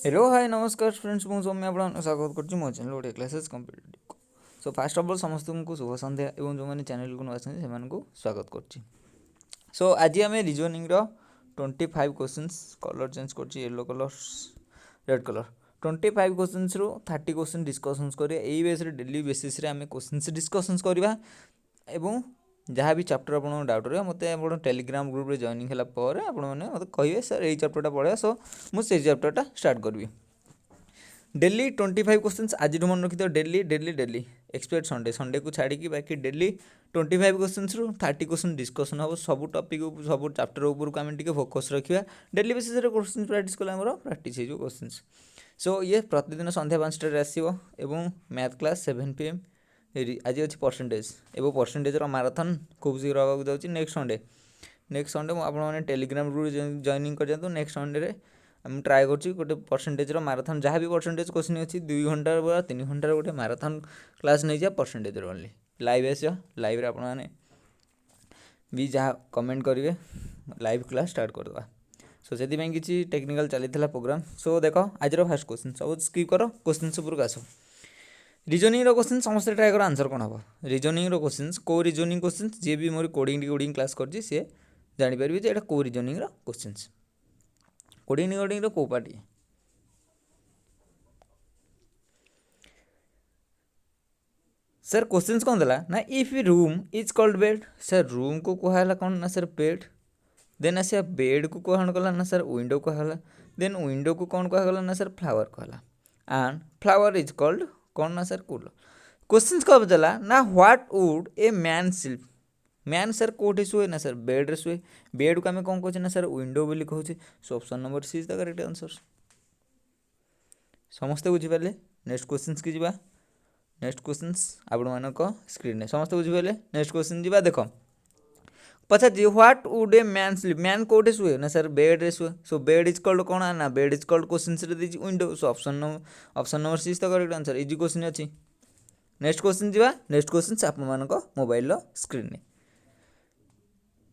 Hello hi नमस्कार friends मु सौम्य आपको स्वागत करछि मो चैनल ओडिया क्लासेस कंप्लीट को। सो फास्ट ऑफ ऑल समस्त को शुभ संध्या एवं जो मैंने चैनल को आछन से स्वागत करछि। सो आज आम रिजनिंग रो 25 क्वेश्चंस कलर चेंज करछि yellow colour red colour 25 questions रो 30 क्वेश्चन डिस्कशंस करिया एई बेस रे डेली बेसिस रे आम क्वेश्चंस डिस्कशंस करबा एवं जहाँ भी चैप्टर आपन डाउट रहे मत आप टेलीग्राम ग्रुप रे जॉइनिंग होला पर आपण मैंने मत कहे सर यही चैप्टरटा पढ़ा सो मुझे चैप्टरटा स्टार्ट करी डेली 25 क्वेश्चंस आज मन रखी daily daily daily expect Sunday Sunday को छाड़ी बाकी डेली 25 क्वेश्चंस रु 30 क्वेश्चन डिस्कशन हम सब टॉपिक सब चैप्टर ऊपर को आम फोकस रखा डेली बेसिस रे क्वेश्चन प्रैक्टिस कले प्रैक्टिस हो क्वेश्चंस। सो ये प्रतिदिन संध्या 5 आसो एवं मैथ क्लास 7 PM आज अच्छी परसेंटेज एवं परसेंटेजर माराथन खूब शीघ्र हाँ जाऊँगी नेक्स्ट संडे आपने टेलीग्राम ग्रुप जॉइनिंग कर जातु नेक्स्ट संडे आम ट्राए कर गोटे परसेंटेजर माराथन जहाँ भी परसेंटेज क्वेश्चन अच्छी 2 घंटा 3 घंटार गोटे माराथन क्लास नहीं जा परसेंटेजर ओनली लाइव आस लाइव आपने भी जहाँ कमेंट करेंगे लाइव क्लास स्टार्ट करदे। सो से किसी टेक्निकल चली प्रोग्राम। सो देख आज फास्ट क्वेश्चन सब स्किप कर क्वेश्चन उपरक आस रिजनिंग क्वेश्चन समस्त ट्राए कर आंसर कौन हम रिजनिंग क्वेश्चन को रिजनिंग क्वेश्चन जी भी मोर कोडिंग क्लास कर सी जापर जे यहाँ को रिजनिंग क्वेश्चन कोडिंग को पार्टी सर क्वेश्चन कौन देला ना if room is called bed sir room को कहला कौन ना सर बेड देन आसिया बेड को कौन कहला ना सर विंडो कहला देन विंडो को कौन कहला ना सर फ्लावर कहला एंड फ्लावर इज कॉल्ड कौन ना सर कूलर क्वेश्चन कब देला ना what would a man sleep man sir कोठी शुए ना सर बेड रे शुए बेड को आम कौन कहे ना सर विंडो बोली कहूँ। So option number C is the correct answer समस्ते बुझीपारे नेक्स्ट क्वेश्चन की जावा नेक्स्ट क्वेश्चन आपण स्क्रीन समस्त बुझीपारे नेक्स्ट क्वेश्चन जी देख पचार what would a man sleep man कोठे शुए ना सर बेड रे शुए सो बेड इज कॉल्ड कौन ना बेड इज कॉल्ड क्वेश्चन रे window so option number C is the correct answer easy question अच्छी। नेक्स्ट क्वेश्चन जी नेक्स्ट क्वेश्चन आपण मोबाइल स्क्रीन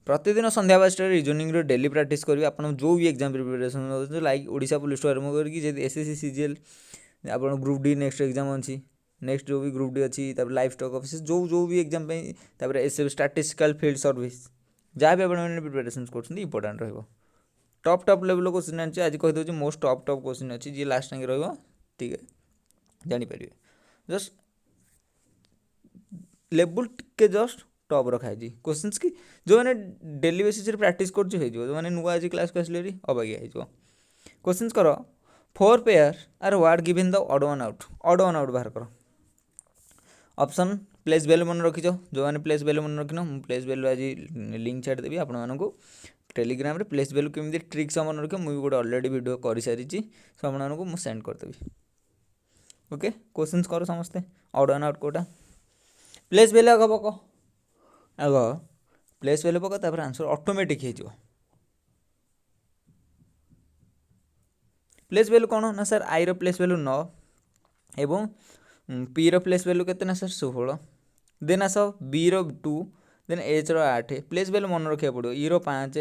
प्रतिदिन संध्या 5 रिजनिंग डेली प्रैक्टिस करेंगे आप जो भी exam preparation like Odisha police आरम्भ करके एसएससी सीजीएल आप ग्रुप डी नेक्स्ट एग्जाम अच्छी नेक्स्ट जो भी ग्रुप डी अच्छी लाइफ स्टॉक ऑफिस जो भी exam S statistical field service जहाँ भी आप प्रिपरेशन कर इंपोर्टाट रहा टॉप टॉप लेवल क्वेश्चन अच्छे आज कहीदे मोस्ट टॉप क्वेश्चन अच्छी जी लास्ट टाइम ठीक है जानीपर जस्ट लेवल टे जस्ट टॉप रखा है क्वेश्चन की जो मैंने डेली बेसिस प्रैक्टिस कर जो मैंने नुआ आज क्लास को आसले अबागिया हो क्वेश्चन कर 4 pair are word given the odd one out बाहर कर ऑप्शन प्लेस वैल्यू मन रखीच जो मैंने प्लेस वैल्यू मन रखिन मुझे प्लेस वैल्यू आज लिंक छाड़देवी आपको टेलीग्राम प्लेस वैल्यू केमी ट्रिक्स मन रख मुझे गोटे अलरेडी वीडियो कर सारी सो आपको मुझे सेंड करदेवी ओके क्वेश्चन कर समस्ते ऑड वन आउट कोटा प्लेस वैल्यू आग पक आग प्लेस वैल्यू पक आंसर ऑटोमेटिक हो प्लेस वैल्यू कौन ना सर आई प्लेस वैल्यू 9 एवं पी प्लेस वैल्यू के ना सर 16 देन आस B 2 then H 8 place value मन रखा पड़ो ई 5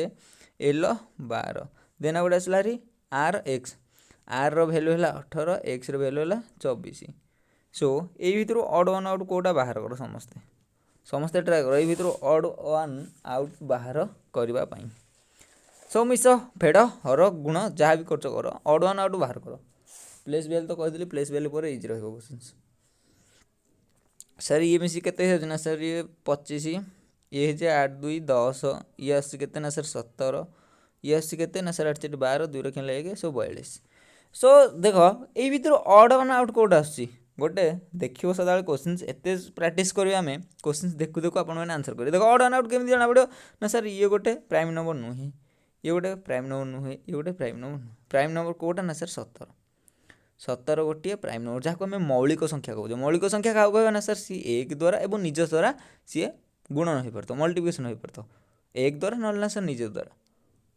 एल 12 देन गोटे आसला आर एक्स आर भैल्यू है 18 एक्स भैल्यू है 24 सो यही भितर ऑड वन आउट कोटा बाहर कर समस्ते समस्ते ट्राए कर ये भितर ऑड वन आउट बाहर करने सो मिस फेड़ हर गुण जहाँ भी खर्च कर ऑड वन आउट बाहर कर प्लेस वैल्यू तो कही प्लेस वैल्यू पर इजी रहा क्वेश्चन सर ये मिसी के ना सर ये 25 ये 8 2 10 ये आसते ना सर 17 ये आसते ना सर 8 12 2 रखें लगे सो 42 सो देख ये भितर ऑड वन आउट कौट आस गोटे देखो सदा क्वेश्चन एत प्राक्ट करेंगे आम क्वेश्चन देखु देखु आप आंसर करेंगे देख ऑड वन आउट केमी जाना पड़ो ना सर ये गोटे प्राइम नंबर नुहे ये गोटे प्राइम नंबर नुहे ये गोटे प्राइम नंबर नुहे प्राइम नंबर कौटा ना सर 17 गोटे प्राइम नंबर जहाँ को आम मौलिक संख्या कहूँ मौलिक संख्या क्या कह ना सर सी एक द्वारा और निज द्वारा सी गुणन हो पार मल्टिप्लिकेशन हो पार एक द्वारा ना ना सर निज द्वारा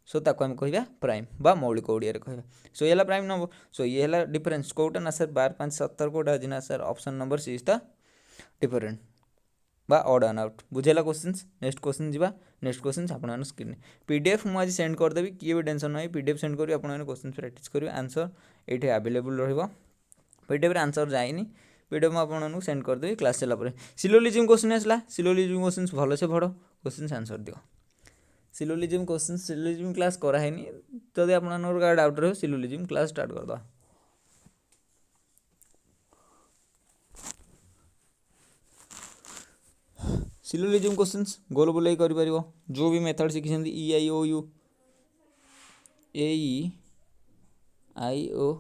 सो ताको आम कह प्राइम बा मौलिक ओडिया कह सो ये प्राइम नंबर सो ये है डिफरेन्स कौटा ना सर 12 5 17 कौटा आज ना sir option number C is the different बा ऑड एंड आउट बुझेगा क्वेश्चंस नेक्स्ट क्वेश्चन जीवा नेक्स्ट क्वेश्चन आपण स्क्रीन पीडीएफ मुझे सेंड करदेवी किए भी टेंशन नहीं पीडीएफ सेंड करी आपण क्वेश्चन प्रैक्टिस करेंगे आंसर ये अवेलेबल पीडीएफ आंसर जाइनी पीडीएफ मुझे सेंड करदेवी क्लास चलापर सिलोजिज्म क्वेश्चन आसला सिलोजिज्म क्वेश्चन भलसे पढ़ क्वेश्चन आंसर दियो सिलोजिज्म क्वेश्चन सिलोजिज्म क्लास कराई जदि आप डाउट रहे सिलोजिज्म क्लास स्टार्ट करदे सिलोजिज्म क्वेश्चंस गोल बुलाई कर जो भी मेथड शिखी E I O U I O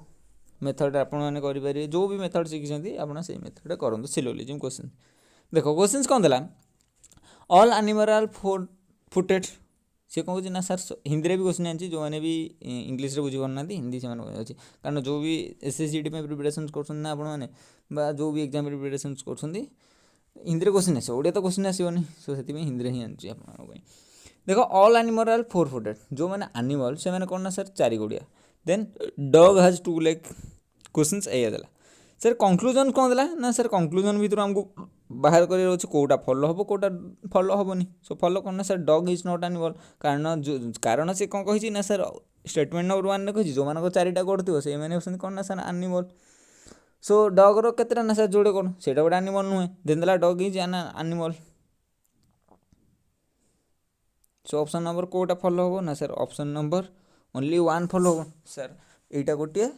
method आपने करेंगे जो भी मेथड शिखी आप से मेथड करूँ सिलोजिज्म क्वेश्चन देख क्वेश्चन कौन था ऑल एनिमल फोर फुटेड सी कौन कहना सर हिंदी में भी क्वेश्चन आनी जो मैंने भी इंग्लीश रे बुझी पाना हिंदी से अच्छी कारण जो भी एसएससीटी में प्रिपरेशन कर जो भी एग्जाम प्रिपरेशन कर हिंदी में क्वेश्चन आस ओडिया तो क्वेश्चन आसोनी सो से हिंदी ही आनी आप देख ऑल एनिमल फोर फुटेड जो मैंने एनिमल से मैंने कौन ना सर चारि गोड़िया then dog has two leg question या देला सर कंक्लूजन कौन देला ना सर कंक्लूजन भीतर आमको बाहर कर कौटा फॉलो हम कौटा फॉलो हेनी सो फॉलो करना sir dog is not animal कारण से कौन कही ना सर स्टेटमेंट नंबर 1 कही जो मान चारिटा गोड़ थी से मैंने कौन ना सर एनिमल सो डॉग रो केतेटा ना सर जोड़े कौन से गोटे एनिमल नुहे देन देला dog is an animal so option number कौटा फॉलो हम ना sir option number only 1 follow हम सर यहाँ गोटे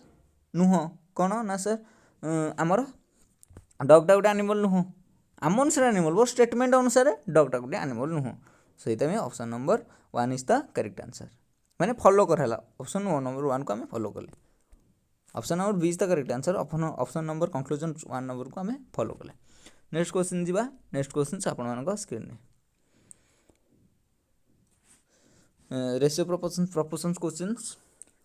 नुह कौन ना सर आमर डॉगटा गोटे एनिमल नुह आम अनुसार एनिमल वो स्टेटमेंट अनुसार डॉगटा गोटे एनिमल नुह सो ये option number 1 is the correct answer मैंने फॉलो कराला ऑप्शन नंबर 1 को आम फॉलो कले option number B is the correct answer option number conclusion 1 number को आम फॉलो कले नेक्स्ट क्वेश्चन जी नेक्स्ट क्वेश्चन आपण screen ratio proportion question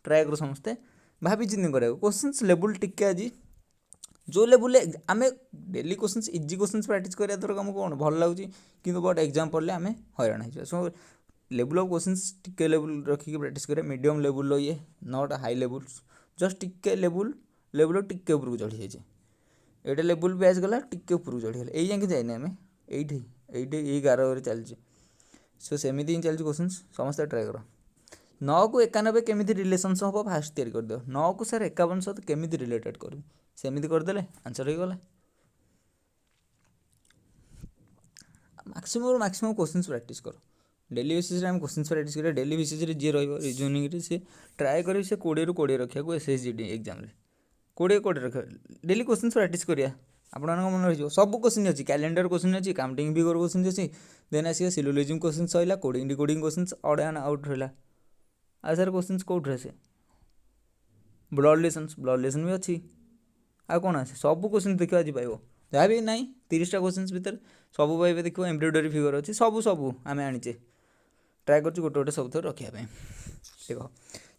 try कर समस्ते भाभी चिंता करा क्वेश्चन लेवल टिके आज जो लेवल आम daily question easy question practice करा द्वारा आमको कौन भल लगुच कि बट एग्जाम पढ़ले आम हैरान हो सो लेवल ऑफ क्वेश्चन टिके लेवल रखिक प्रैक्टिस करें मीडियम लेवल ये नॉट हाई लेवल जस्ट टिके लेवल टिके ऊपर चढ़ी जाए ये लेवल भी आसगला टिके ऊपर चढ़ीगला यही जाके जाए आम ये गार चलती सो सेमती ही चलती क्वेश्चन समस्त ट्राए कर 9 को 91 केमी रिलेसन हम फास्ट तैयारी करदे 9 को सर 51 सहित केमी रिलेटेड करूँ सेमती करदे आंसर हो गला मैक्सिमम क्वेश्चन प्रैक्टिस कर डेली बेसिस रे हम क्वेश्चन प्रैक्टिस करें डेली बेसिस रे जी रिजनिंग से ट्राए करें से 20 ରୁ 20 रखा एसएसजीडी एग्जाम रे 20 रखा डेली क्वेश्चन प्रैक्टिस करिया आपण मन रही सब क्वेश्चन अच्छी कैलेंडर क्वेश्चन अच्छी काउंटिंग फिगर क्वेश्चन अच्छी देन आसिया सिलोजिज्म क्वेश्चन सहिला coding decoding question odd and out रहा आ सर क्वेश्चन कौट से ब्लड रिलेशन भी अच्छी आ कौन आसे सब क्वेश्चन देखा आज पाइब जहाँ भी ना 30टा क्वेश्चन भितर सब पाइबे देख एम्ब्रॉयडरी फिगर अच्छी सब आम आनीचे ट्राए कर गोटे सब थर रखापी देख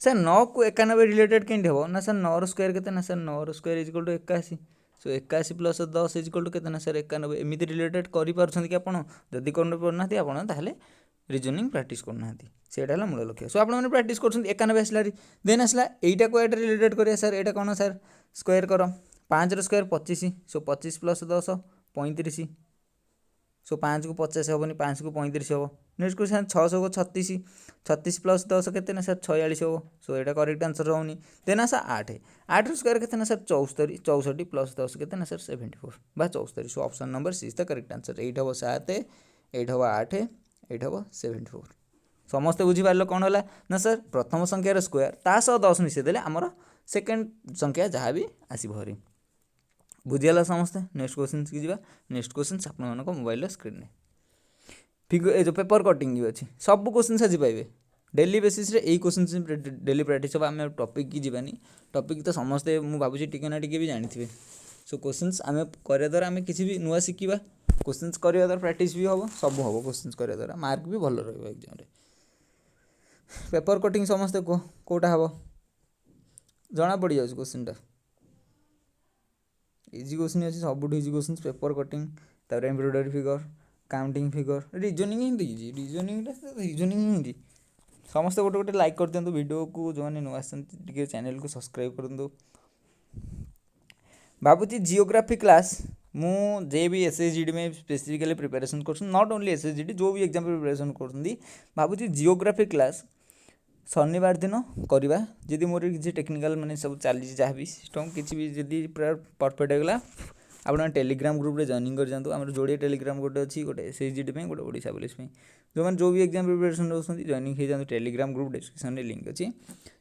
सर 9 को 91 रिलेटेड कहीं हम ना सर 9 स्क्वायर के ना sir 9 square is equal to 81 so 81 plus 10 is equal to के ना सर 91 एमती रिलेटेड करें कि आपड़ जदि करना आपड़ रिजनिंग प्रैक्टिस करना से मूल लक्ष्य सो आपने प्रैक्टिस कर 91 आसला देन आसला यहीटा को यहाँ रिलेटेड करिए सर यहाँ कौन सर स्क्वायर कर 5 स्क्वायर 25 सो 25 प्लस 10 35 सो 5 को 50 हेनी 5 को 35 हम नेक्स्ट क्वेश्चन 600 को 36 प्लस 10 के सर 46 हम सो यहाँ करेक्ट आंसर होनी देन आसा 8 स्क्वायर के सर 64 प्लस 10 के सर 74 बा 74 so option number C is the correct answer 8 हम 7 8 हम 8 8 हम 74 समस्ते बुझीपार कौन है ना सर प्रथम संख्यार स्क्वायर ता सह 10 मिसेदेले आमर सेकेंड संख्या जहाँ भी आसरी बुझीगला समस्ते नेक्स्ट क्वेश्चन की जावा नेक्स्ट क्वेश्चन आप मोबाइल स्क्रीन फिगर जो पेपर कटिंग भी अच्छी सब क्वेश्चन आज पाइबे डेली बेसिस रे यही क्वेश्चन डेली प्रैक्टिस हम आम टॉपिक की जीवानी टॉपिक तो समस्ते मुझे भावी टिके ना टिके भी जानी सो क्वेश्चन आम करने द्वारा आम किसी भी नुआ शिखा क्वेश्चन करने द्वारा प्रैक्टिस भी हम सब हम क्वेश्चन करने द्वारा मार्क भी भल रहा पेपर कटिंग समस्ते कह कौटा हम जना पड़ जाए क्वेश्चन इजी क्वेश्चन अच्छी सब इजी क्वेश्चन पेपर कटिंग तापर embroidery figure counting figure reasoning Hindi reasoning Hindi समस्ते गोटे गोटे लाइक कर दिखाँ वीडियो को जो मैंने नुआ चैनल को सब्सक्राइब करूँ भावुँ जियोग्राफी क्लास जे भी SSGD में स्पेसिफिकली प्रिपेरेसन कर नॉट ओनली SSGD जो भी एग्जाम प्रिपेरेसन कर भावुँ जियोग्राफी क्लास शनिवार दिन करवा जदि मोर किसी टेक्निकल माने सब चली जहाँ भी सिस्टम किसी भी जदि पूरा परफेक्ट होगा आप टेलीग्राम ग्रुप रे जॉइनिंग कर जातु आम जोड़े टेलीग्राम गोटे अच्छी गोटे SSGD गोटे ओडिशा पुलिस जो मैंने जो भी एग्जाम प्रिपेरेसन रोचे जॉइनिंग हो जाए टेलीग्राम ग्रुप डिस्क्रिप्शन में लिंक अच्छी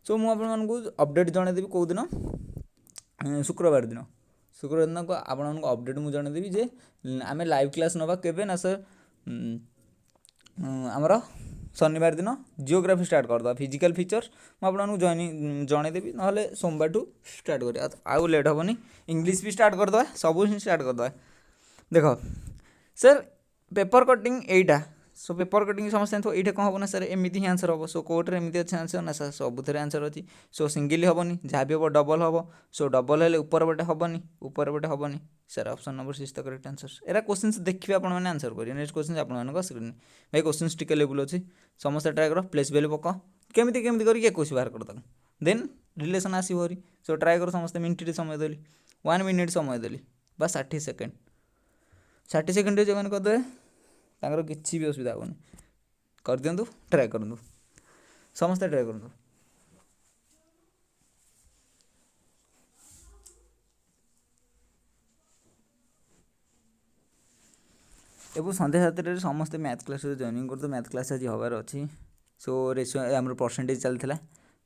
सो मुझे अपडेट जनईदेवी कौ दिन शुक्रवार दिन को आपण अपडेट मुझे जनईदेवी जे आम लाइव क्लास नवा केवे ना सर आमर शनिवार दिन जियोग्राफी स्टार्ट करदे फिजिकल फीचर्स मुझे जॉइनिंग जनईदेवी ना सोमवार ठू स्टार्ट कर आउ लेट हेनी इंग्लीश भी स्टार्ट करदे सब स्टार्ट करदे देख सर पेपर कटिंग एटा सो पेपर कटिंग समस्त ये कौन हम ना सर एमती ही आंसर हम सो कोर्टे एमती अच्छे आंसर ना सर सबुथ आंसर अच्छी सो सिंगल हेनी जहाँ भी हम डबल हम सो डबल हेल्ले ऊपर पटे हेनी ऊपर पटे हेनी sir option number 6 the correct answer era question देखिए आप आंसर करेंगे नेक्स्ट क्वेश्चन आप स्क्रीन भाई क्वेश्चन टिके लेवल अच्छी समस्त ट्राए कर प्लेस वैल्यू पक केमी केमी करके 21 बाहर कर देन रिलेसन आसोरी सो ट्राए कर समस्त मिनिट समय देली 1 मिनिट समय देली बस 60 सेकेंड 60 सेकेंड जो मैंने करदे तांकर किसी भी असुविधा हेनी कर दिंतु ट्राए करूँ समस्ते ट्राए करूँ एवं सन्ध्या 7 समस्ते मैथ क्लास जॉइनिंग कर मैथ क्लास आज हबार अच्छी सो रेसो आम परसेंटेज चलता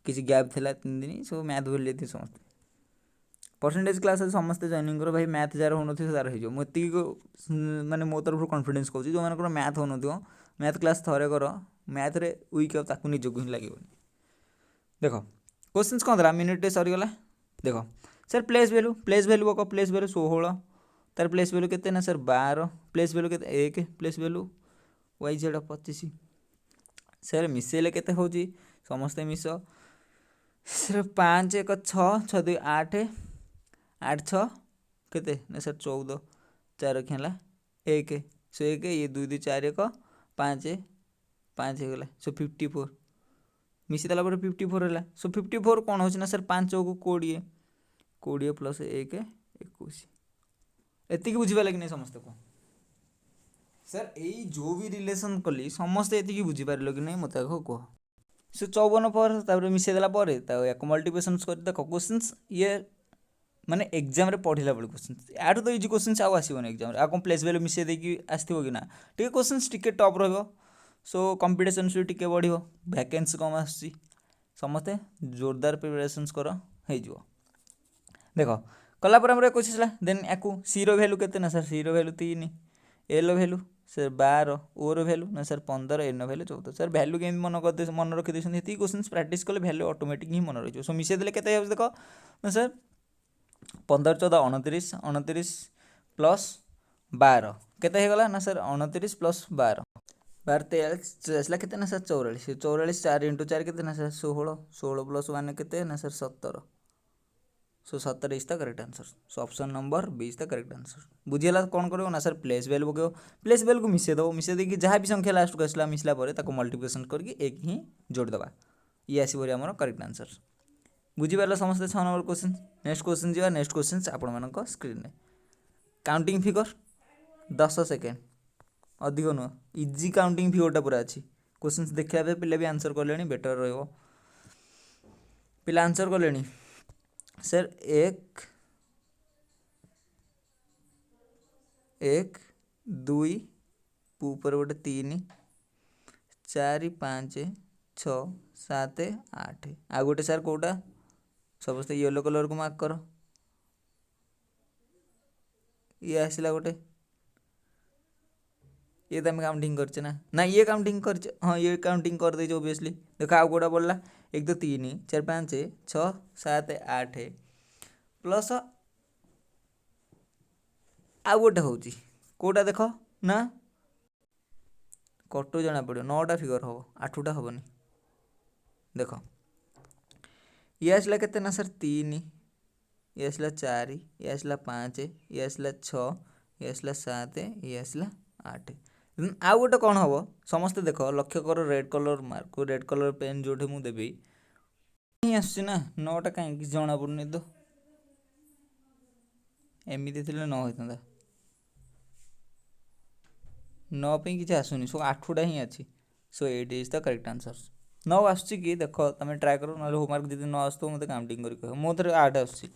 किसी गैप थी 3 दिन सो मैथ भूल जाती समस्ते परसेंटेज क्लास समस्ते जॉइनिंग कर भाई मैथ जार हो तार हो मुझे माने मो तरफ कॉन्फिडेंस कहूँ जो मैंने मैथ हो मैथ क्लास थरे कर मैथ रे वीक ताकू निजक ही लगे देख क्वेश्चन कौन था मिनिट सरीगला देख सर प्लेस वैल्यू पक प्लेस वैल्यू 16 तार प्लेस वैल्यू केते ना सर 12 प्लेस वैल्यू केते 1 प्लेस वैल्यू YZ 25 सर मिसेले केते होची समस्ते मिस सर 5 1 6 6 2 8 8 6 केते ना सर 14 4 खेला 1 सो 1 ये 2 2 4 1 5 5 हो गला सो 54 मिसीदेला 54 है सो 54 कौन हो सर 5 को 20 20 प्लस 1 21 एति बुझीपा लगे नहीं समस्त को सर यही जो भी रिलेसन कली समस्त ये बुझीपार कि नहीं मत कह सो 54 पर मिसेदेला या मल्टीप्लिकेशन कर देख क्वेश्चन ये माने एग्जाम रे पढ़ला बेल क्वेश्चन याठू तो इजी क्वेश्चन आउ आसबन एग्जाम आ कौन प्लेस वैल्यू मिसे देकी आसो कि ना टे क्वेश्चन टिके टप रहा सो कंपिटिशन भी टिके बढ़ वैकेंसी कम आसुची समस्ते जोरदार प्रिपरेशन कर हो देख कलापर आम क्वेश्चन देन या सी रैल्यू के ना sir C value 3 L value sir 12 O value ना sir 15 N value 14 sir value के मन रखी ये क्वेश्चन प्राक्ट कले भैल्यू ऑटोमेटिक ही मन रही सो मिसे देले के देख ना सर 15 14 29 29 प्लस 12 केते गला ना सर 29 प्लस 12 12 43 के ना सर 44 44 4 इंटू 4 के ना सर 16 16 प्लस 1 के ना sir 17 so 17 is the correct answer so option number B is the correct answer बुझीला कौन करो ना सर प्लेस वैल्यू पकेव प्लेस वैल्यू को मिसे दो मिसे देकी जहाँ भी संख्या लास्ट को आसला मिसला मल्टीप्लिकेशन करके एक ही जोड़देवा ये आसपरी आम करेक्ट आंसर बुझीपार समस्त 6 नंबर क्वेश्चन नेक्स्ट क्वेश्चन जी नेक्स्ट क्वेश्चन आपण स्क्रीन में काउंटिंग फिगर 10 सेकेंड अधिक नुह इजी काउंटिंग फिगरटा पूरा अच्छी क्वेश्चन देखा पे भी आंसर कले बेटर रहा पिला आंसर कले सर 1 1 2 ऊपर गोटे 3 4 5 6 7 8 आ गोटे सर कौटा समस्त येलो कलर को मार्क कर ये आसला गोटे ये तो आम काउंटिंग करचे ना ये काउंटिंग कर हाँ ये काउंटिंग कर दे ओबियसली देख आउ कौटा पड़ा 1 2 3 4 5 6 7 8 प्लस आउ गोटे हूँ कौटा देख ना कटु जना पड़ो 9टा फिगर हम 8टा हेनी देख ये आसला केते ना सर 3 ये आसला 4 ये आसला 5 ये आसला 6 ये आसला 7 ये आसला 8 आउ गोटे कौन हम समस्ते देख लक्ष्य कर red colour mark red colour pen जो मुझे देवी आसुची ना 9टा कहीं जना पड़ुनि तो एमती थे न होता नौ पे किसी आसुनी सो 8टा ही अच्छी सो 8 इज द करेक्ट आंसर 9 आसुची कि देख तुम ट्राए कर ना होमवर्क जब 9 आसो मत काउंटिंग कर कह मो थे 8 आसुची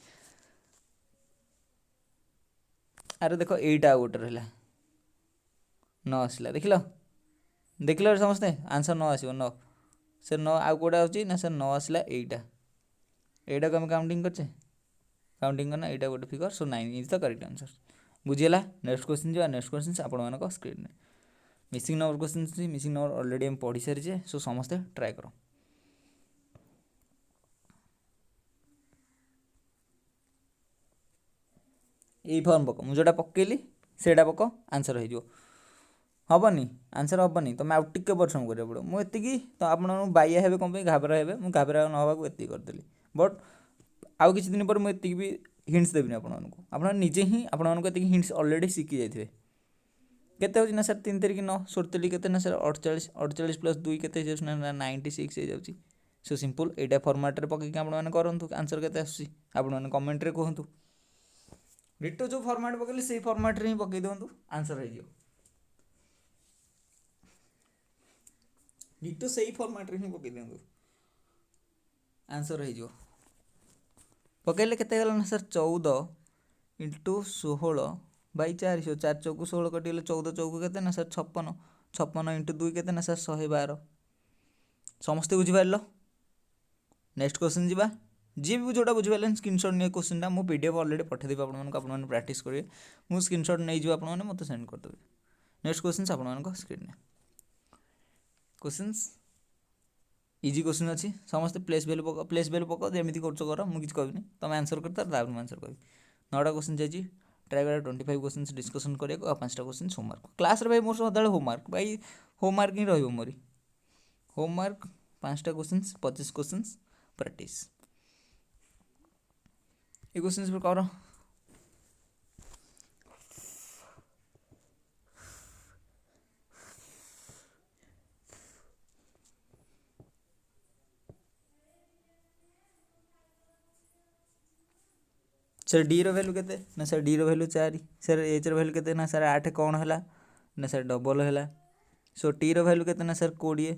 अरे देख एटा गोटे रहा 9 आसला देख लो समस्ते आंसर 9 आसो 9 से 9 आउ कौटा अच्छी ना से 9 आसला एटा को आम काउंटिंग करचे काउंटिंग करना यहाँ गोटे figure so 9 is the correct answer बुझीगला नेक्स्ट क्वेश्चन जा नेक्स्ट क्वेश्चन आपण screen missing number question missing number already हम पढ़ी सारी सो समस्ते ट्राए कर यही फर्म पक मुझे पकेली से पक आंसर हो हेनी आंसर हेनी तुम आउ टे परिश्रम करा पड़ो मुझे तो आप बाया हे कौन घाबरा हे मुझे घाबरा नवा ये करदेली बट आउ किसी दिन पर मुझे भी हिंट्स देवी आपजे ही आपको हिंट्स ऑलरेडी शिखी जाइए केते हो ना सर 3 3 9 47 केते ना सर 48 48 प्लस 2 केते ना 96 हो जाऊँगी सो सिंपल यहाँ फर्माट रे पकईकि आपने करूँ आंसर केते आसूसी आपने कमेंट रे कहतु डिटो जो फर्माट पकड़े से फर्माट रे ही पकई दिंतु आंसर हो डिटो से फर्माट रे ही पकई दिंतु आंसर हो पकड़े केते गला ना सर 14 इंटू 16 बाई 4 4 चौक 16 कटिगले 14 चौक के ना सर 56 56 इंटू 2 के ना सर 112 समस्ते बुझीपार नेक्स्ट क्वेश्चन जी जी भी जोटा बुझीपारे स्क्रीनशॉट नहीं क्वेश्चन मुझे पीडीएफ ऑलरेडी पठेदेवी आपने प्रैक्टिस करेंगे मुझे स्क्रीनशॉट नहीं जी आपने मत सेंड करदेवी नेक्स्ट क्वेश्चन आप स्क्रीन क्वेश्चन इजी क्वेश्चन अच्छी समस्त प्लेस वैल्यू पक जमी कर मुझे कहनी तुम आंसर कर तार आंसर कह 9टा क्वेश्चन चाहिए ट्राए करा 25 क्वेश्चन डिस्कसन करा 5टा क्वेश्चन होमवर्क क्लास भाई मोर सदा होमवर्क भाई होमवर्क ही रही मोरी होमवर्क 5टा क्वेश्चन 25 क्वेश्चन प्रैक्टिस ये क्वेश्चन कर सर डी रैल्यू के ना सर डी रैल्यू 4 सर एच रैल्यू के ना सर 8 कौन है ना सर डबल है सो टी रैल्यू के ना सर 20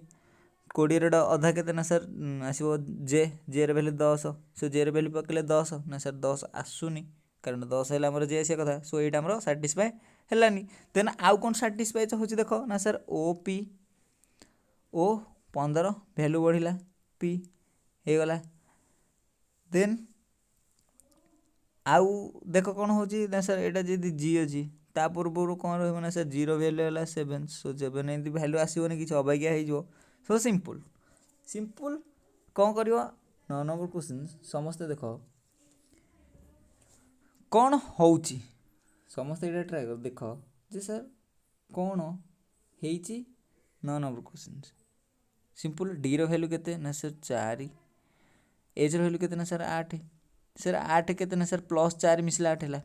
20 अधा के ना सर आसो जे जे भैल्यू 10 सो जे भैल्यू पकड़े 10 ना सर 10 आसुनी कारण 10 है आम जे आसा कथा सो यहाँ आम साटिस्फाए है देन आउ कौन साटिस्फाए हो देख ना sir O P O 15 value बढ़ला पी हो गला देन आउ देख कौन हो सर यहाँ जी जी अच्छी ता पूर्व कौन रहा सर जीरो भैल्यू है 7 सो 7 एमती भैल्यू आसोनी किसी अबाकिया हो सो सिंपल सिंपल कौन कर 9 नंबर क्वेश्चन समस्ते देख कौन हो समस्ते ये ट्राए कर देख जे सर कौन हो 9 नंबर क्वेश्चन सिंपल डी रैल्यू के ना सर 4 एच रैल्यू के ना सर 8 सर 8 के ना सर प्लस 4 मिसला 8 है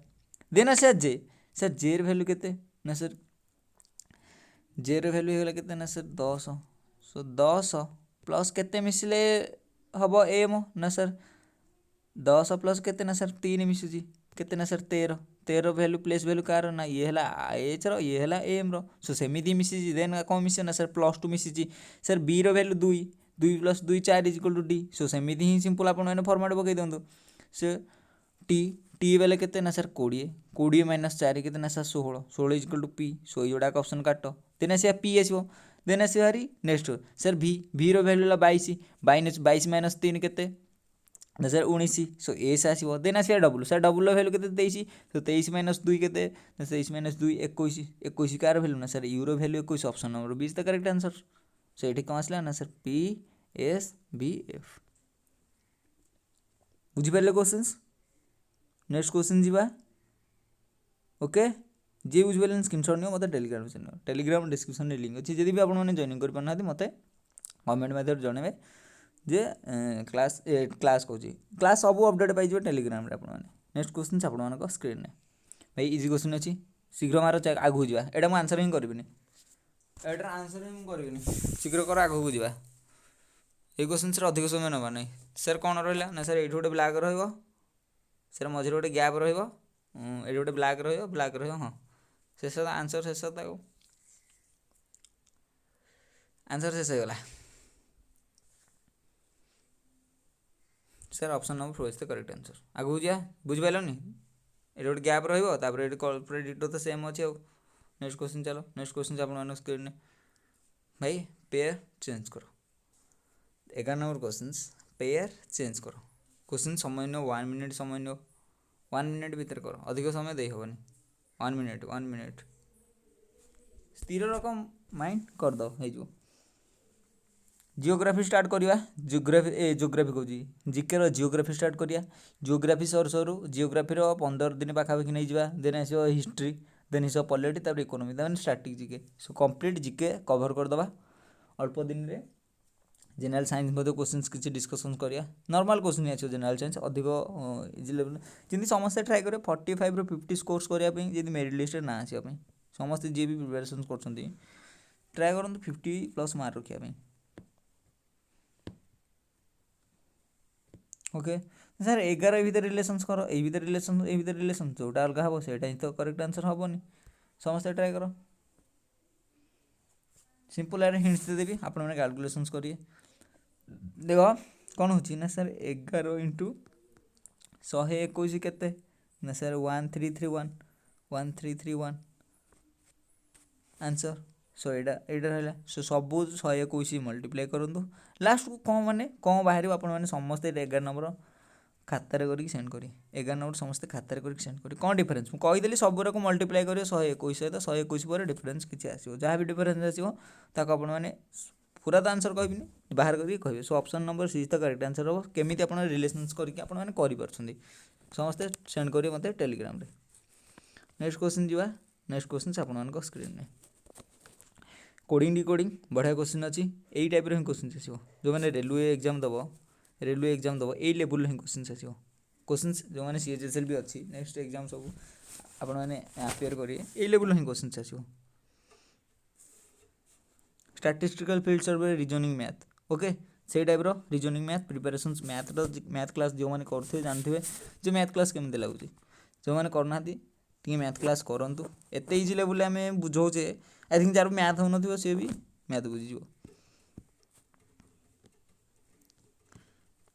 देना सर जे भैल्यू के ना सर जे भैल्यू होगा के ना सर 10 सो 10 प्लस के मिसले हम एम ना सर 10 प्लस के ना सर 3 मिसुची के ना sir 13 13 value place value car ना ये है एच ये है एम सो सेमती मिसी देन कौन मिसे ना सर +2 मिसी sir B value 2 2 + 2 4 equal to D so सेमती ही सिंपल आप फर्माट पकई दिंतु से टी टी बेले के ना सर 20 20 - 4 के ना sir 16 16 equal to P so योड़ाक ऑप्शन काट देन आस पी आसो देन आस भारी नेक्स्ट सर भी भैल्यू 22 22 - 3 के ना सर 19 सो एस आसो देन आस डब्ल्यू सर डब्ल्यू भैल्यू के 23 तो 23 - 2 के 23 - 2 21 21 कार भैल्यू ना सर यूरो value 21 option number 20 the correct answer so ये कौन आसला ना sir P S B F बुझीपारे क्वेश्चन नेक्स्ट क्वेश्चन जी ओके जी बुझीपारे स्क्रीनशॉट नियो मत टेलीग्राम डिस्क्रिप्शन में लिंक अच्छी जब भी आपने जॉइन कर पाना मत कमेंट माध्यम जनइबे जे क्लास क्लास कहूँ क्लास सब अपडेट पाई टेलीग्राम रे आपने नेक्स्ट क्वेश्चन आप स्क्रीन में भाई इजी क्वेश्चन अच्छी शीघ्र मार आगू जा एटा मुझे आंसर ही करी एटार आंसर ही करी शीघ्र कर आगू जा ये क्वेश्चन सर अधिक समय नवा ना सर कौन रहा ना सर ये गोटे ब्लाक सर मझे गोटे गैप रोटे ब्लाक हाँ शेष आंसर शेष आंसर शेष होगा sir option number 4 is the correct answer आगु जा बुझिपारलनि ये गोटे गैप रही डिटो तो सेम अच्छे आउ नेक्स्ट क्वेश्चन चलो नेक्स्ट क्वेश्चन आप स्क्रीन में भाई पेयर चेंज करो 11 नंबर क्वेश्चन पेयर चेंज करो क्वेश्चन समय नियो 1 मिनिट समय नियो 1 मिनिट भितर करो अधिक समय दे हेनी 1 मिनिट स्थिर रकम माइंड करद हो जियोग्राफी स्टार्ट करवा जियोग्राफी कहूँ जिके जियोग्राफी स्टार्ट करिया जियोग्राफी सर सर जियोग्राफी 15 दिन पाखापाखि नहीं जावा देन आस हिस्ट्री देन हिस्स पॉलिटी तापर इकोनॉमी देन स्टैटिक जिके सो कंप्लीट जिके कवर करदे अल्प दिन रे जनरल साइंस क्वेश्चन किसी डिस्कसन करिया नॉर्मल क्वेश्चन ही आछो जनरल साइंस अधिक इजी लेवल जमी समस्ते ट्राए करें 45 ରୁ 50 स्कोर्स करने जी मेरिट लिस्ट ना आसापी समस्ते जी भी प्रिपरेशन कर ट्राए करूँ 50+ मार्क रखापी ओके सर 11 भितर रिलेशंस कर रिलेशन जोटा अलग हम से तो करेक्ट आंसर हेनी समस्ते ट्राए कर सिंपल यार हिंट्स देदेवी आपण मैंने कैलकुलेशंस करिए देख कौन हो ना सर 11 × 121 केते ना सर 1331 आंसर सो यहाँ सो सब 121 मल्टीप्लाई करूँ लास्ट को कौन माने कौन बाहर आपने समस्ते 11 नंबर खातार करके सेंड करी 11 नंबर समस्ते खातार करके सेंड करी कौन डिफरेंस मुझे कहीदेली सबूरा को मल्टीप्लाई कर 121 सहित 121 पर डिफरेंस किसी आसो जहाँ भी डिफरेंस आसो ताको आपण मैंने पूरा तो आंसर कहबिनी बाहर करके कहे सो ऑप्शन नंबर 6 तो करेक्ट आंसर हम केमी आप रिलेशंस करके आपने समस्ते सेंड करेंगे मत टेलीग्राम नेक्स्ट क्वेश्चन जी नेक्स्ट क्वेश्चन आप स्क्रीन में कोडिंग डिकोडिंग बढ़िया क्वेश्चन अच्छी यही टाइप हिं क्वेश्चन आसो जो मैंने रेलवे एग्जाम दब यही लेवल हिं क्वेश्चन आसो क्वेश्चन जो मैंने CHSL भी अच्छी नेक्स्ट एग्जाम सब आपण मैंने अपेयर करेंगे यही लेवल हिं क्वेश्चन आसो statistical field survey reasoning math okay से type reasoning math preparation math class जो मैंने करेंगे जानते जो मैथ क्लास केमती लगुच जो मैंने करना टी मैथ क्लास करूँ एत इजी लेवल आम बुझाऊे आई थिंक जार मैथ हो सी भी मैथ बुझीज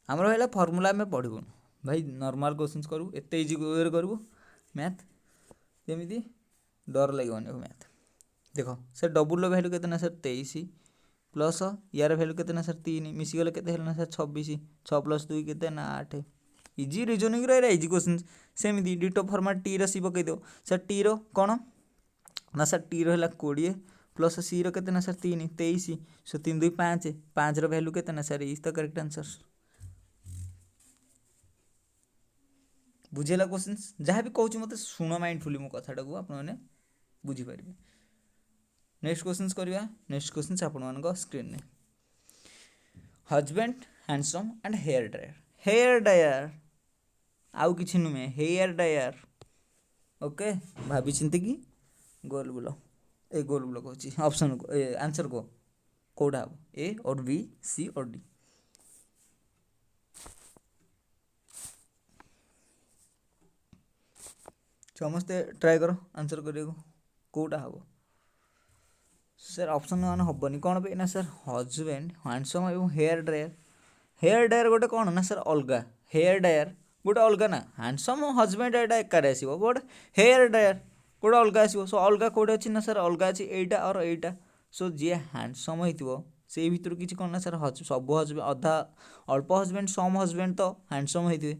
आमर है फर्मूला आम पढ़ू भाई नॉर्मल क्वेश्चन करूँ एत इजी वे करूँ मैथ जमी डर लगे मैथ देख सर डबुल वैल्यू के सर 23 प्लस यार वैल्यू के सर 3 मिसीगले के सर 26 6 + 2 के 8 इजी रिजनिंग इजी क्वेश्चन सेमती डिटो फॉर्मेट टी सी पकईद सर टी कौन ना सर टी रहा 20 प्लस सी रो के सर 3 23 सो 3 2 5 5 वैल्यू के sir is the correct answer बुझेगा क्वेश्चन जहाँ भी कहूँ मत शुण माइंडफुली मो कथाटा को आपने बुझीपारे नेक्स्ट क्वेश्चन करवा नेक्स्ट क्वेश्चन आप स्क्रीन में husband handsome and hair dryer आउ किसी नुहे हेयर ड्रायर ओके भाभी चिंती कि गोल बुल ए गोल बुल कहूँ ऑप्शन को आंसर को कौटा हम ए और बी सी और डी समस्ते ट्राए करो आंसर करने कौटा हम सर ऑप्शन मान हेनी कौन पे ना सर हजबैंड हैंडसम और हेयर ड्रायर गोटे कौन ना सर अलग हेयर ड्रायर गोटे अलग ना हैंडसम हजबैंड एटा एकार आसो बट हेयर ड्रायर गोटे अलग आसो सो अलग कौटे अच्छी ना सर अलग अच्छी एटा और एटा सो जी हैंडसम हो से भर किसी कौन ना सर सब हजबैंड अधा अल्प हजबैंड सम हजबैंड तो हैंडसम होते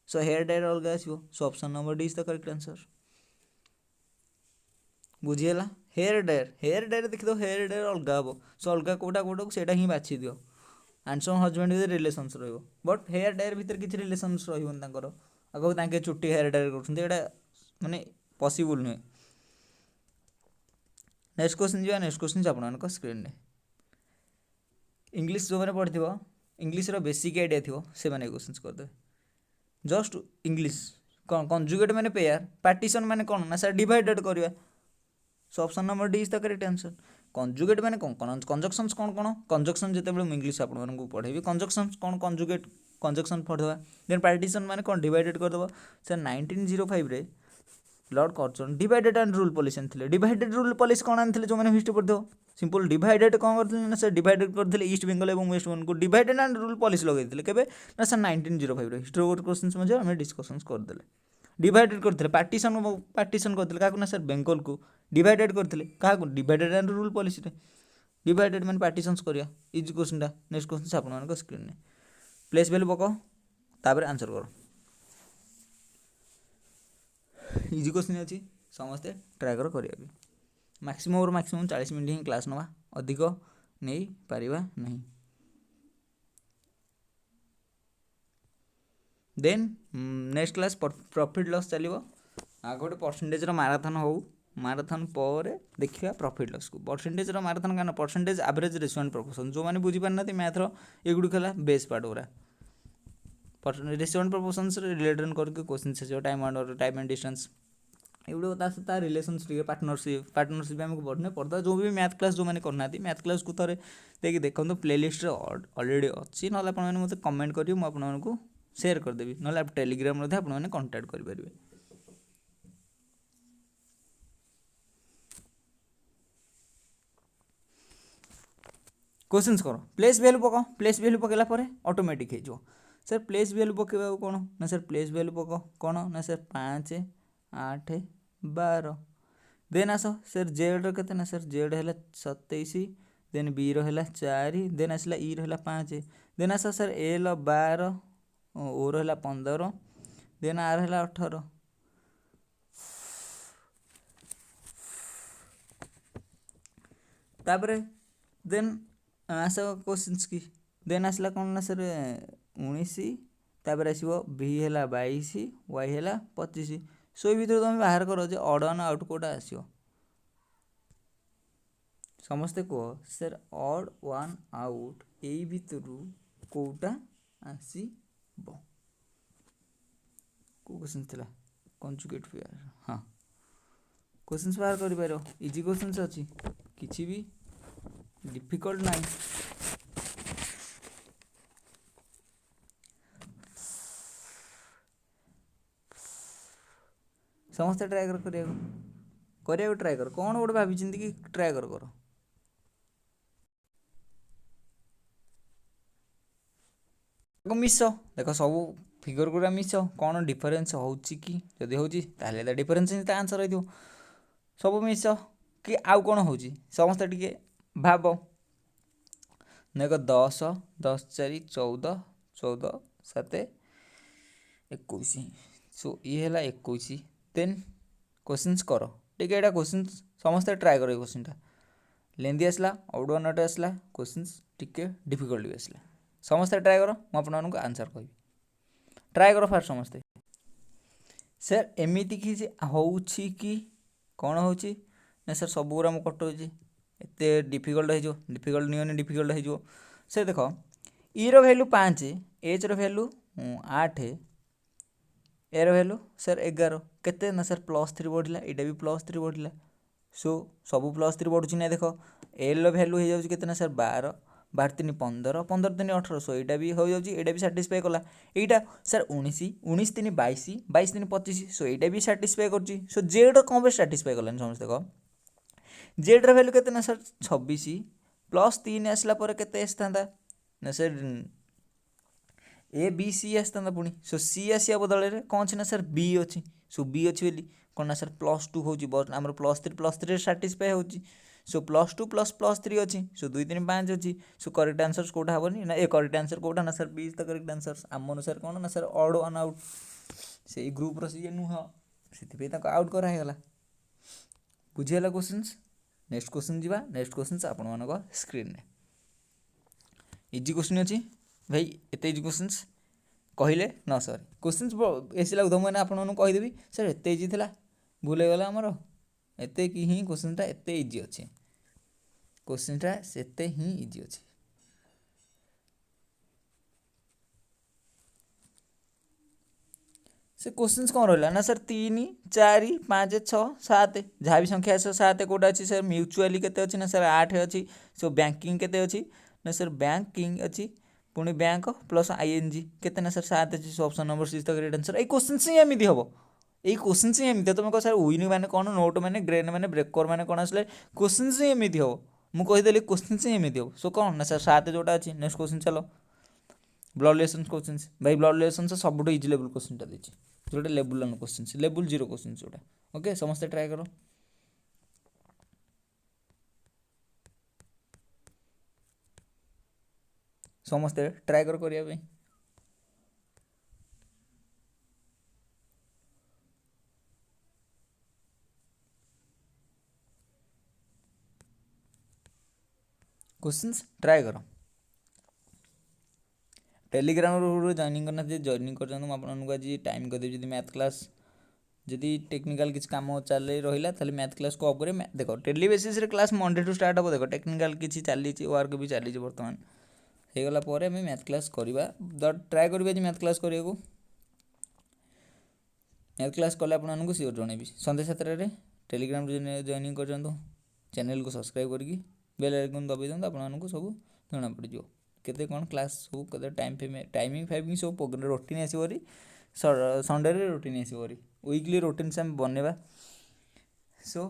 सो हेयर ड्रायर अलग आसो so option number D is the correct answer बुझीगला हेयर ड्रायर देखिए हेयर ड्रायर अलग हम सो अलग कौटा कौटा से ही बाछि दियो हैंडसम हजबैंड भितर रिलेशंस बट हेयर ड्रायर भितर किसी रिलेशंस आगे ताके चुट्टी हेयर ड्रायर कर माने पॉसिबल नुहे नेक्स्ट क्वेश्चन जी नेक्स्ट क्वेश्चन आप स्क्रीन में इंग्लिश जो मैंने पढ़ी इंग्लिश बेसिक आइडिया थी से मैंने क्वेश्चन करदे जस्ट इंग्लिश कौन कंजुगेट मैंने पेयर पार्टीशन मैंने कौन ना सर डिवाइडेड करवा सो option number D is the correct answer conjugate मैंने कौन कंजक्शंस कौन कौन कंजक्शन जिते इंग्लिश आपको पढ़ेबी कंजक्शंस कौन कंजुगेट कंजक्शन पढ़वा देन पार्टीशन मैंने कौन डिवाइडेड करदेव सर 1905 रे Lord Curzon divided and rule policy आनी डिवाइडेड रूल पॉलिसी कौन आनी जो मैंने हिस्ट्री पढ़ो सिंपल डिवाइडेड कौन करते ना सर डिवाइडेड करते ईस्ट बेंगल और वेस्ट बेंगल को डिवाइडेड एंड रूल पॉलिसी लगे के ना सर 1905 हिस्ट्री क्वेश्चन मध्य आम डिस्कसन करदे डिवाइडेड करते पार्टीशन पार्टीशन करते क्या ना सर बेंगल को डिवाइडेड करते क्या divided and rule policy divided मैंने पार्टीशंस करिया इजी क्वेश्चन नेक्स्ट क्वेश्चन से आप स्क्रीन में प्लेस वैल्यू पकाओ तापर आंसर करो इजी क्वेश्चन अच्छी समस्ते ट्राए कर मैक्सिमम 40 मिनट ही क्लास नवा अधिक नहीं पारिबा नहीं then next class profit loss चलो आगे गोटे परसेंटेज माराथन हो माराथन पर देखिए प्रॉफिट लॉस को परसेंटेज माराथन क्या percentage average ratio and proportion जो मैंने बुझी पारना मैथ्र एगुड़िक है बेस पार्ट गुरा रेशियो एंड प्रोपोर्शन रिलेटेड करके क्वेश्चन से टाइम एंड डिस्टेंस एगुड़ा रिलेशनशिप पार्टनरशिप आमको बढ़ने पड़ता जो भी मैथ क्लास जो मैंने करना मैथ क्लास को थे देखिए देखो प्ले लिस्ट अलरेडी अच्छी ना आपने मत कमेंट करेंगे मुझे आपको शेयर करदेवी ना आप टेलीग्राम आपने कंटाक्ट करेंगे क्वेश्चन कर प्लेस वैल्यू पकाओ प्लेस वैल्यू पकेला ऑटोमेटिक हो सर प्लेस वैल्यू पकेबा कौन ना सर प्लेस वैल्यू पकाओ कौन ना सर 5 8 12 देन आस सर जेड के ना सर जेड है 27 देन बी रहा 4 देन आसला ई रहा 5 देन आस सर एल 12 ओ रहा 15 देन आर है 18 तापर देन आस क्वेश्चन की देन आसला कौन ना सर 19 तापर आसो भी है 22 वाई है 25 सो ये भर तुम बाहर कर अड वन आउट कौटा आसो समस्ते कह सर अड वन आउट यही भितर कौटा आसो क्वेश्चन थी कंजुगेट पेयर हाँ क्वेश्चन बाहर कर इजी क्वेश्चन अच्छी किसी भी डिफिकल्ट ना समस्ते ट्राए कर ट्राए कर कौन गोटे भाभी कि ट्राए कर मिस देख सब फिगर गुरा मिस कौन डिफरेन्स होची कि जदि होची ताले डिफरेन्स आंसर हो सब मिस कि आउ कौन हो समस्ते टिके भाव देख 10 10 4 14 14 7 21 सो ये है 21 देन क्वेश्चन कर टे क्वेश्चन समस्ते ट्राए कर क्वेश्चन लेंदी आसला आउट वन आसला क्वेश्चन टिके डिफिकल्ट भी आसला समस्ते ट्राए कर मुझे आंसर कह ट्राए कर फास्ट समस्ते सर एमती कि कि कौन हो सर सब गुरा मुझे कटाऊँ एत डिफिकल्ट हो डिफिकल्ट नहीं डिफिकल्ट हो सर देख ई रैल्यू 5 एच रैल्यू 8 ए रैल्यू सर 11 केते ना सर +3 बढ़ला यहाँ भी +3 बढ़ला सो सब +3 बढ़ुची ना देख एल भैल्यू हो जाए कितना सर 12 12 3 15 15 3 18 सो यहाँ भी हो जाए यहाँ भी साटिस्फाई कला यहाँ सर 19 19 3 22 22 3 25 सो यहाँ भी साटिस्फाई कर सो जेड कौन साटिस्फाई कलानी समझते देख जेड भैल्यू के ना सर 26 +3 आसला के ना सर ए बी सी आसता पुणी सो सी आसिया बदल में कौन अच्छे ना सर बी अच्छी सो बी अच्छी बोली कौन ना सर +2 हो आम +3 साटिस्फाई हो सो +2 +3 अच्छी सो 2 3 5 अच्छी सो करेक्ट आंसर कौटा हेनी ना ए करेक्ट आंसर कौटा ना sir B is the correct answer आम अनुसार कौन ना सर अड वन आउट से ग्रुप सी नुह से आउट कराला बुझीगला क्वेश्चन नेक्स्ट क्वेश्चन जी नेक्स्ट क्वेश्चन आपण स्क्रीन में इजी क्वेश्चन अच्छी भाई एत इजी क्वेश्चन कहले न सर क्वेश्चन एसी लगता मैंने आपको कहीदेवी सर एत इजी था भूल होगा आमर एत कि ही क्वेश्चनटा एत इजी अच्छे क्वेश्चनटा सेते ही इजी अच्छे से क्वेश्चन कौन रहा ना सर 3 4 5 6 7 जहाँ भी संख्या 7 कौटा अच्छी सर म्यूचुआली केते अच्छी ना सर 8 अच्छी सो बैंकिंग केते अच्छी ना सर बैंकिंग अच्छी पुणी बैंक प्लस आईएनजी केते ना सर 7 अच्छी सो ऑप्शन नंबर 6 तक करेक्ट आंसर ए क्वेश्चन से एमती हम এই কোশ্ଚିନ୍ସ ହିଁ ଏମିତି ତୁମେ କହ ସାର୍ ୱିନ୍ ମାନେ କ'ଣ ନୋଟ୍ ମାନେ ଗ୍ରେନ୍ ମାନେ ବ୍ରେକର୍ ମାନେ କ'ଣ ଆସିଲେ କୋଶ୍ଚିନ୍ସ ହିଁ ଏମିତି ହେବ ମୁଁ କହିଦେଲି କୋଶ୍ଚିନ୍ସ ହିଁ ଏମିତି ହେବ ସୋ କ'ଣ ନା ସାର୍ 7 ଯେଉଁଟା ଅଛି ନେକ୍ସଟ କୋଶ୍ଚିନ୍ ଚାଲ ବ୍ଲଡ୍ ରିଲେସନ୍ସ କୋଶ୍ଚିନ୍ସ ଭାଇ ବ୍ଲଡ୍ ରିଲେସନ୍ସ ସବୁଠୁ ଇଜି ଲେବୁଲ୍ କୋଶ୍ଚିନ୍ଟା ଦେଇଛି ଯେଉଁଟା ଲେବୁଲ୍ ୱାନ୍ କୋଶ୍ଚିନ୍ସ ଲେବୁଲ୍ 0 କୋଶ୍ଚିନ୍ସ ଯେଉଁଟା ଓକେ ସମସ୍ତେ ଟ୍ରାଏ କର ସମସ୍ତେ ଟ୍ରାଏ କର କରିବା ପାଇଁ क्वेश्चंस ट्राए कर टेलीग्राम जॉइनिंग करना जॉइनिंग कर आज टाइम करदेवी जी मैथ क्लास जदि टेक्निकल किसी काम चल रहा है मैथ क्लास को ऑफ करें देख डेली बेसिस रे क्लास मंडे टू स्टार्ट हम देख टेक्निकल किसी चली वर्क भी चली बर्तमान हो गला मैथ क्लास करवा ट्राए करा मैथ क्लास करने को मैथ क्लास कले आपको सियोर जनइबी संध्या 7 टेलीग्राम जॉइनिंग कर चैनल को सब्सक्राइब करके बेल आइकन दबाई दिखाँ आपको सब जना पड़ केते कौन क्लास सब केते टाइमिंग फाइमिंग सब प्रोग्राम रूटीन आसवरी संडे रूटीन आसवरी वीकली रूटीन से आम बनवा सो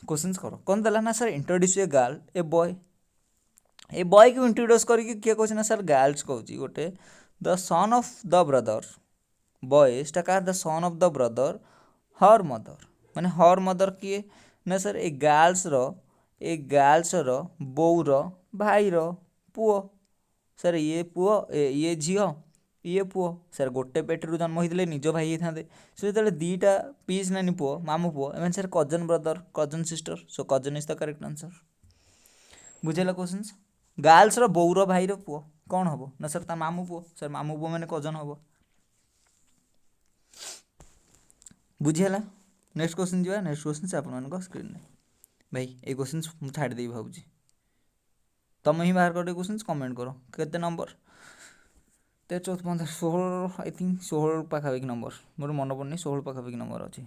क्वेश्चंस कर कौन देला ना sir introduce a girl a boy को इंट्रोड्यूस करके किए कह ना सर गर्ल्स कहूँ गोटे the son of the brother बॉयजटा क्या the son of the brother her mother माने हर मदर किए ना सर ए गार्ल्स रो बोर भाई रो पुओ सर ये पुओ ये झील ये पुओ सर गोटे पेटर जन्म होते निज भाई होते सो जो दीटा पीस नानी पुओ मामू पुओ एम sir cousin brother cousin sister so cousin is the correct answer बुझेगा क्वेश्चन गार्ल्स रो बोर भाई रो पुओ कौन हम ना सर तार मामू पुओ सर मामू पुओ मैंने कजन हम बुझीगला नेक्स्ट क्वेश्चन जा नेक्स्ट क्वेश्चन से आप स्क्रीन में भाई ये क्वेश्चन मुझे छाड़ी भावुँ तुम ही बाहर कर क्वेश्चन कमेंट करो केते नंबर 13 14 15 16 आई थिंक 16 पाखापाखि नंबर मोर मन पड़नी 16 पाखापाखि नंबर अच्छी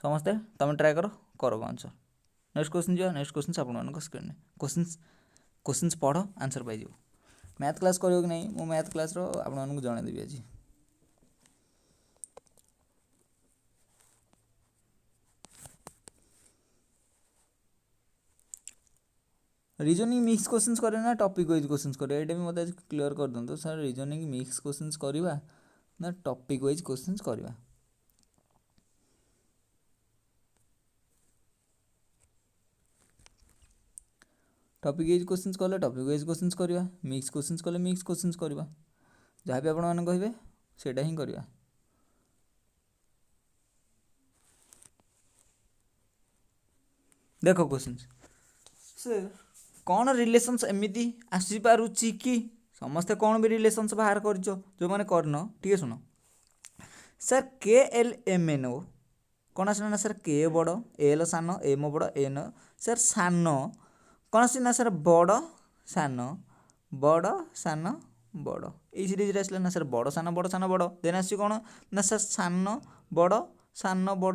समस्ते तुम ट्राए कर आंसर नेक्स्ट क्वेश्चन जा नेक्स्ट क्वेश्चन आप स्क्रीन में क्वेश्चन पढ़ आंसर पाई मैथ क्लास करो कि नहीं मो मैथ क्लास आपको जनईदेवी आज रीजनिंग मिक्स क्वेश्चंस करे ना टॉपिक वाइज क्वेश्चंस करे ये भी मत क्लियर कर दिखाँ सर रीजनिंग मिक्स क्वेश्चंस करवा ना टॉपिक वाइज क्वेश्चंस करवा टॉपिक वाइज क्वेश्चंस कले टॉपिक वाइज क्वेश्चंस करवा मिक्स क्वेश्चंस कले मिक्स क्वेश्चंस करवा जहाँ भी आपण कहे सेटा ही करवा देखो क्वेश्चंस सर कौन रिलेशंस एमती आसीपारुची कि समस्ते कौन भी रिलेशंस बाहर कर जो मैंने करन ठीक शुण सर के एल एम एन ओ कौन आसला ना सर के बड़ एल सान एम बड़ एन सर सान कौन आस ना सर बड़ सान बड़ ये सीरीज आसला ना सर बड़ सान बड़ देन आस कौन ना सर सान बड़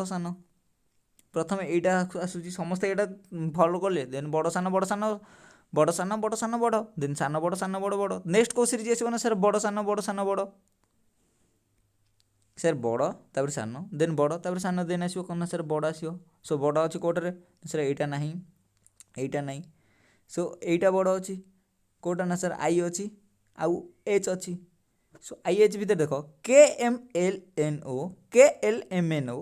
सान प्रथम एटा आसूची समस्ते एटा फॉलो कले देन बड़ सान बड़ देन सान बड़ नेक्स्ट को सीरीज आसो ना सर बड़ सान बड़ सर बड़ तापर सान देन बड़ तापर सान देन आसो कौन ना सर बड़ आसो सो बड़ अच्छी कोटे सर एटा नहीं सो एटा बड़ अच्छी कोटा ना सर आई अच्छी आउ एच अच्छी सो आई एच भीतर देख के एम एल एन ओ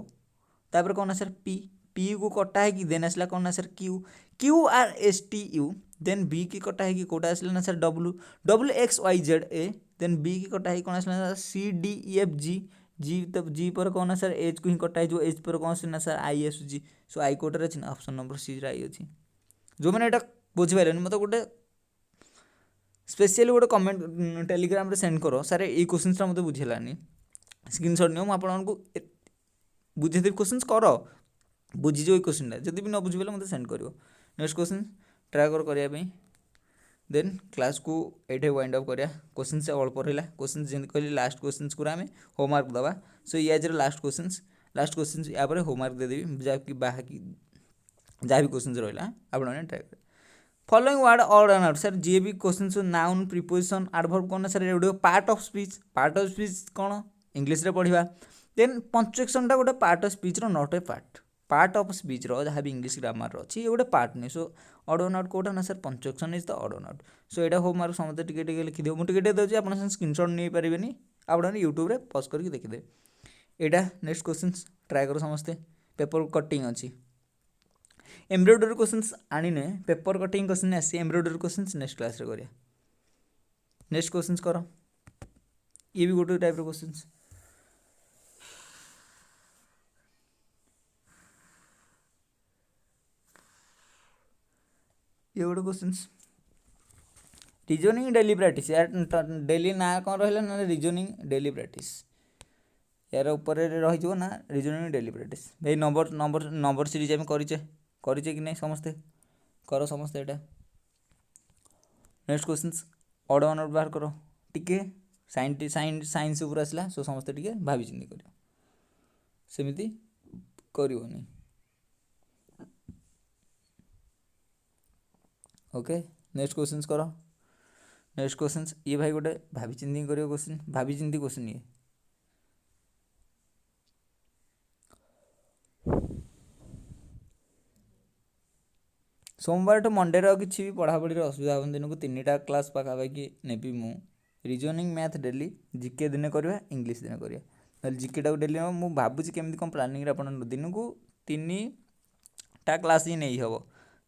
तापर कौन ना सर पी को कटा है कि देन आसला कौन ना sir Q R S T U then B की कटा है कि कोटा आसला ना sir W X Y Z A then B की कटा है कौन आसला ना C D E F G पर कौन ना सर एच को ही कटा है जो एच पर कौन ना सर आई एस जी सो आई कोटे अच्छी ना ऑप्शन नंबर सी आई अच्छी जो मैंने यहाँ बुझीपारे मत गोटे स्पेशली गोटे कमेंट टेलीग्राम सेंड करो सर ये क्वेश्चन मत बुझेलानी स्क्रीनशॉट नियो आपको बुझेदेवी क्वेश्चन कर बुझीज ये क्वेश्चन जब भी न बुझे मत सेंड कर नेक्स्ट क्वेश्चन ट्राए करने देन क्लास को ये वाइंड अप करा क्वेश्चन से अल्प रहा क्वेश्चन जमी कहली लास्ट क्वेश्चन को आम होमवर्क दवा सो ये आज लास्ट क्वेश्चन या होमवर्क देदेवी जहाँकि बाकी जहाँ भी क्वेश्चन रहा आप ट्राए करें following word odd and out sir ji भी क्वेश्चन नाउन प्रिपोजिशन एडवर्ब कौन सर ये पार्ट ऑफ स्पीच कौन इंग्लिश रे पढ़ा देन पंक्चुएसनटा गोटे part of speech not a part of speech जहाँ भी इंग्लिश ग्रामर अच्छी ये गोटे पार्ट नहीं सो ऑड वन आउट कौटा ना sir punctuation is the odd one out so यहाँ होम मार्क समझते टिके लिखिदेव मुझे देती आप स्क्रीनशॉट नहीं पारे आप यूट्यूब पज करके देखिदे यहाँ नेक्स्ट क्वेश्चन ट्राए कर समस्ते पेपर कटिंग अच्छी एम्ब्रॉयडरी क्वेश्चंस आने पेपर कटिंग क्वेश्चन आसी एम्ब्रॉयडरी क्वेश्चंस नेक्स्ट क्लास रे करिया नेक्स्ट क्वेश्चंस कर ये भी गोटे टाइप क्वेश्चंस ये गोटे क्वेश्चंस रीजनिंग डेली प्रैक्टिस यार डेली ना कौन रहा ना रीजनिंग डेली प्रैक्टिस यार ऊपर रही ना रीजनिंग डेली प्रैक्टिस भाई नंबर नंबर नंबर सीरीज आम करिचे कि नहीं समस्ते कर समस्ते यहाँ next questions odd one out बाहर कर टिके साइंस ऊपर आसला सो समस्ते टिके भाभी चिंती कर सेमिति करनी ओके नेक्स्ट क्वेश्चंस कर नेक्स्ट क्वेश्चंस ये भाई गोटे भाभी चिंती कर क्वेश्चन भाभी चिंती क्वेश्चन ये सोमवार टू मंडे किसी भी पढ़ापढ़ी असुविधा हम दिन को 3टा क्लास पाखापाखि नेबी मु रीजनिंग मैथ डेली जीके दिन करवा इंग्लिश दिन करवा जीकेटा डेली मुझे भावुँ केमी कौन प्लानिंग आप दिन को 3टा क्लास ही नहीं हम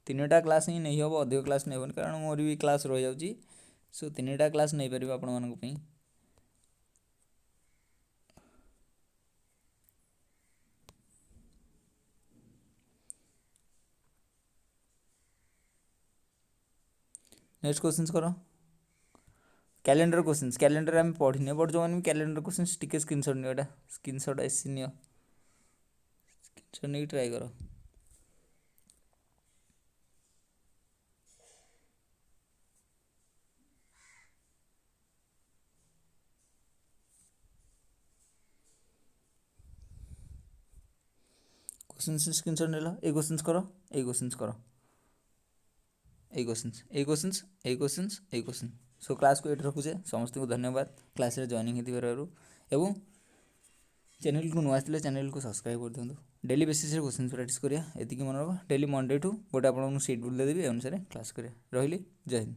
3टा क्लास ही नहीं हम अधिक क्लास नहीं हेन कारण मोर भी क्लास रही जाऊँगी सो 3टा क्लास नहीं पार आपण मानी नेक्स्ट क्वेश्चन कर कैलेंडर क्वेश्चन कैलेंडर आम पढ़ी बट जो मैंने कैलेंडर क्वेश्चन टिके स्क्रीनशॉट नि स्क्रीनशॉट आसी नि स्क्रीनशॉट नहीं ट्राए कर क्वेश्चन स्क्रीनशॉट नेला ए क्वेश्चंस कर ए क्वेश्चंस कर ए क्वेश्चन सो क्लास को ये रखुचे समस्त को धन्यवाद क्लास रे जॉइनिंग एवं चैनल को नुआ आसते चैनल को सब्सक्राइब कर दिखाँ डेली बेसिस क्वेश्चन प्रैक्टिस करिया एतिकी मन रख डेली मंडे टू गोटे आपको शेड्यूल देदेवी अनुसार क्लास करिया रही जय हिंद।